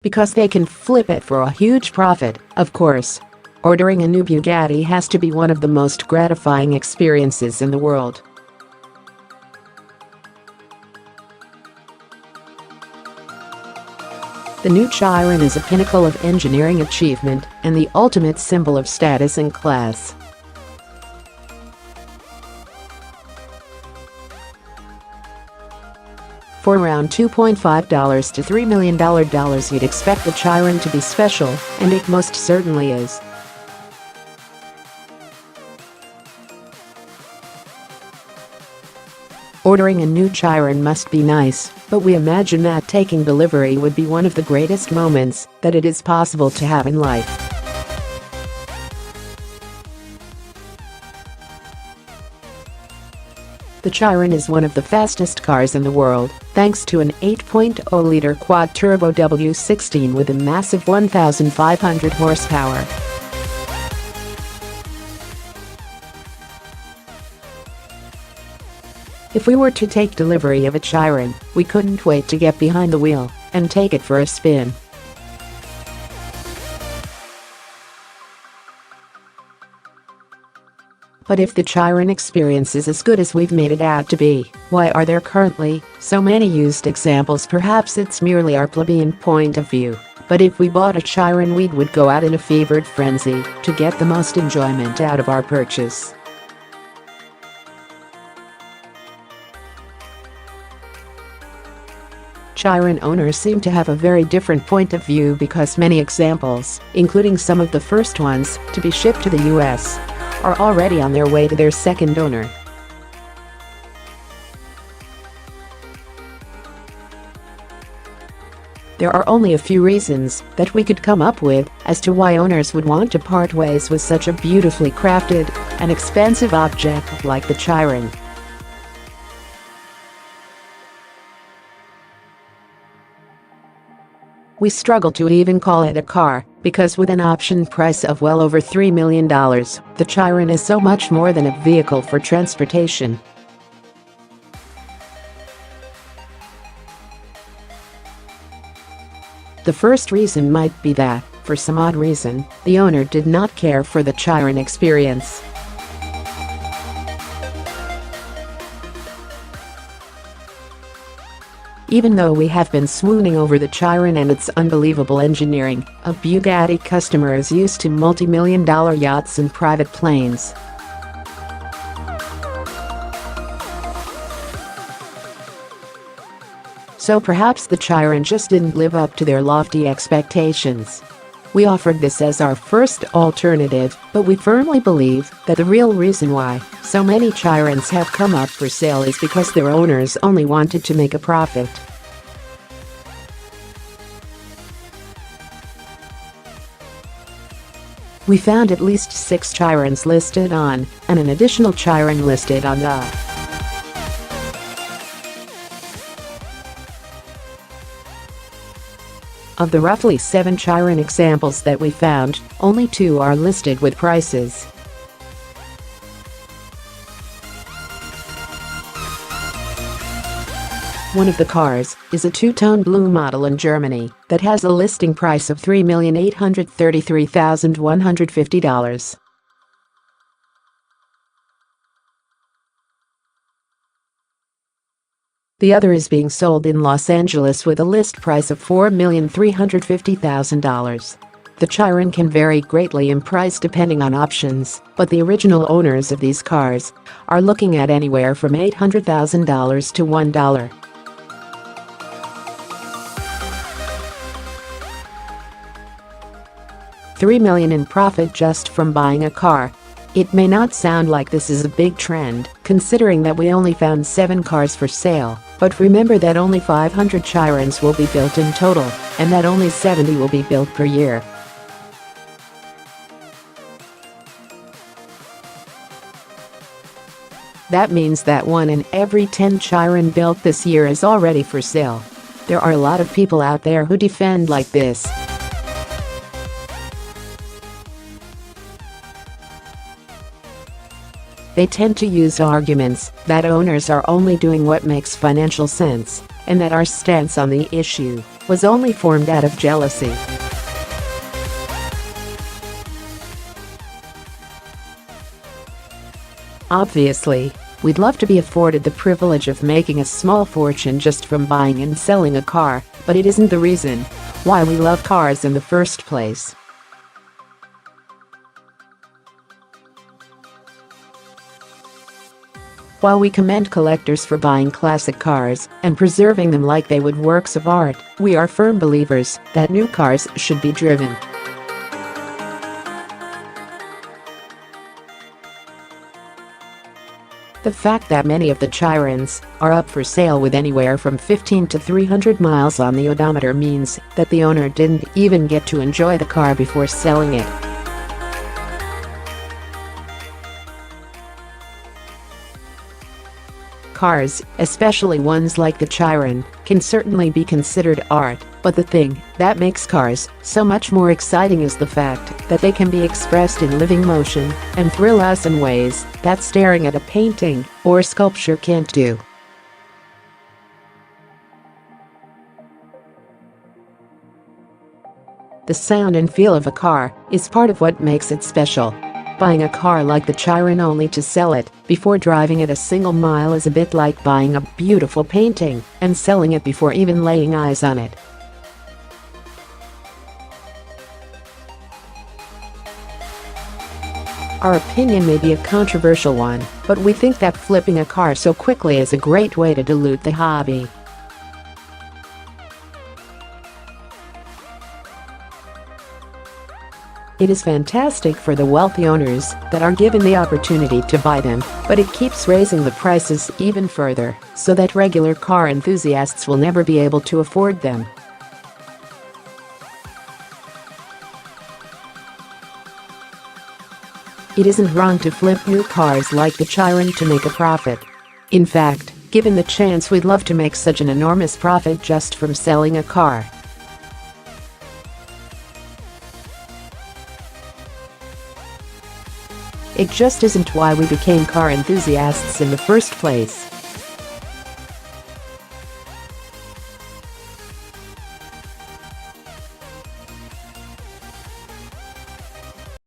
Because they can flip it for a huge profit, of course. Ordering a new Bugatti has to be one of the most gratifying experiences in the world. The new Chiron is a pinnacle of engineering achievement and the ultimate symbol of status and class. For around $2.5 to $3 million, you'd expect the Chiron to be special, and it most certainly is. Ordering a new Chiron must be nice, but we imagine that taking delivery would be one of the greatest moments that it is possible to have in life. The Chiron is one of the fastest cars in the world, thanks to an 8.0-liter quad-turbo W16 with a massive 1,500 horsepower. If we were to take delivery of a Chiron, we couldn't wait to get behind the wheel and take it for a spin. But if the Chiron experience is as good as we've made it out to be, why are there currently so many used examples? Perhaps it's merely our plebeian point of view, but if we bought a Chiron, we would go out in a fevered frenzy to get the most enjoyment out of our purchase. Chiron owners seem to have a very different point of view because many examples, including some of the first ones to be shipped to the US, are already on their way to their second owner. There are only a few reasons that we could come up with as to why owners would want to part ways with such a beautifully crafted and expensive object like the Chiron. We struggle to even call it a car, because with an option price of well over $3 million, the Chiron is so much more than a vehicle for transportation. The first reason might be that, for some odd reason, the owner did not care for the Chiron experience. Even though we have been swooning over the Chiron and its unbelievable engineering, a Bugatti customer is used to multi-million-dollar yachts and private planes. So perhaps the Chiron just didn't live up to their lofty expectations. We offered this as our first alternative, but we firmly believe that the real reason why so many Chirons have come up for sale is because their owners only wanted to make a profit. We found at least 6 Chirons listed on, and an additional Chiron listed on the. Of the roughly 7 Chiron examples that we found, only 2 are listed with prices. One of the cars is a two-tone blue model in Germany that has a listing price of $3,833,150. The other is being sold in Los Angeles with a list price of $4,350,000. The Chiron can vary greatly in price depending on options, but the original owners of these cars are looking at anywhere from $800,000 to $1. $3 million in profit just from buying a car. It may not sound like this is a big trend, considering that we only found 7 cars for sale, but remember that only 500 Chirons will be built in total, and that only 70 will be built per year. That means that 1 in every 10 Chiron built this year is already for sale. There are a lot of people out there who defend like this. They tend to use arguments that owners are only doing what makes financial sense, and that our stance on the issue was only formed out of jealousy. Obviously, we'd love to be afforded the privilege of making a small fortune just from buying and selling a car, but it isn't the reason why we love cars in the first place. While we commend collectors for buying classic cars and preserving them like they would works of art, we are firm believers that new cars should be driven. The fact that many of the Chirons are up for sale with anywhere from 15 to 300 miles on the odometer means that the owner didn't even get to enjoy the car before selling it. Cars, especially ones like the Chiron, can certainly be considered art, but the thing that makes cars so much more exciting is the fact that they can be expressed in living motion and thrill us in ways that staring at a painting or sculpture can't do. The sound and feel of a car is part of what makes it special. Buying a car like the Chiron only to sell it before driving it a single mile is a bit like buying a beautiful painting and selling it before even laying eyes on it. Our opinion may be a controversial one, but we think that flipping a car so quickly is a great way to dilute the hobby. It is fantastic for the wealthy owners that are given the opportunity to buy them, but it keeps raising the prices even further so that regular car enthusiasts will never be able to afford them. It isn't wrong to flip new cars like the Chiron to make a profit. In fact, given the chance, we'd love to make such an enormous profit just from selling a car. It just isn't why we became car enthusiasts in the first place.